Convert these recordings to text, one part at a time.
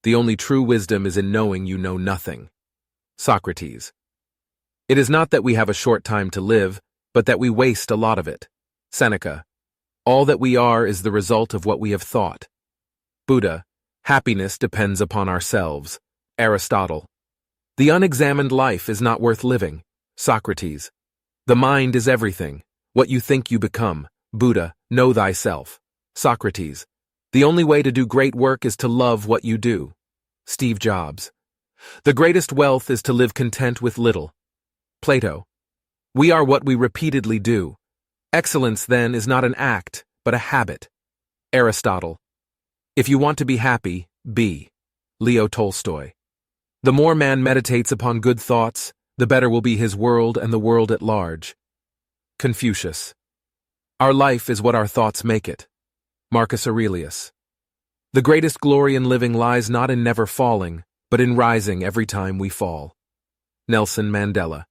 The only true wisdom is in knowing you know nothing. Socrates. It is not that we have a short time to live, but that we waste a lot of it. Seneca. All that we are is the result of what we have thought. Buddha. Happiness depends upon ourselves. Aristotle. The unexamined life is not worth living. Socrates. The mind is everything. What you think you become. Buddha. Know thyself. Socrates. The only way to do great work is to love what you do. Steve Jobs. The greatest wealth is to live content with little. Plato. We are what we repeatedly do. Excellence, then, is not an act, but a habit. Aristotle. If you want to be happy, be. Leo Tolstoy. The more man meditates upon good thoughts, the better will be his world and the world at large. Confucius. Our life is what our thoughts make it. Marcus Aurelius. The greatest glory in living lies not in never falling, but in rising every time we fall. Nelson Mandela.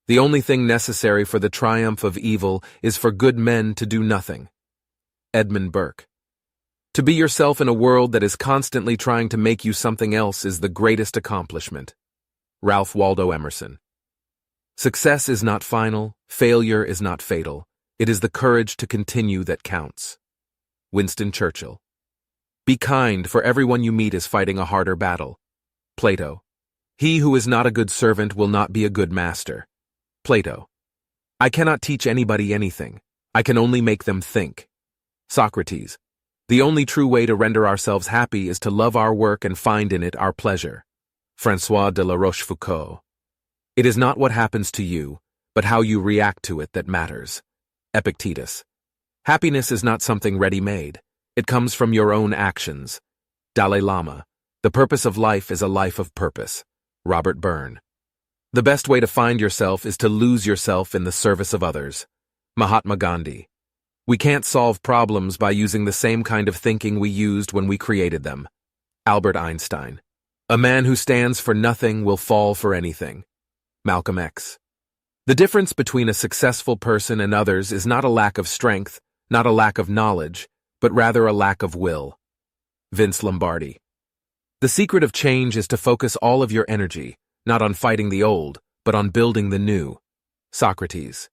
The only thing necessary for the triumph of evil is for good men to do nothing. Edmund Burke. To be yourself in a world that is constantly trying to make you something else is the greatest accomplishment. Ralph Waldo Emerson. Success is not final, failure is not fatal. It is the courage to continue that counts. Winston Churchill. Be kind, for everyone you meet is fighting a harder battle. Plato. He who is not a good servant will not be a good master. Plato. I cannot teach anybody anything. I can only make them think. Socrates. The only true way to render ourselves happy is to love our work and find in it our pleasure. François de la Rochefoucauld. It is not what happens to you, but how you react to it that matters. Epictetus. Happiness is not something ready-made. It comes from your own actions. Dalai Lama. The purpose of life is a life of purpose. Robert Byrne. The best way to find yourself is to lose yourself in the service of others. Mahatma Gandhi. We can't solve problems by using the same kind of thinking we used when we created them. Albert Einstein. A man who stands for nothing will fall for anything. Malcolm X. The difference between a successful person and others is not a lack of strength, not a lack of knowledge, but rather a lack of will. Vince Lombardi. The secret of change is to focus all of your energy, not on fighting the old, but on building the new. Socrates.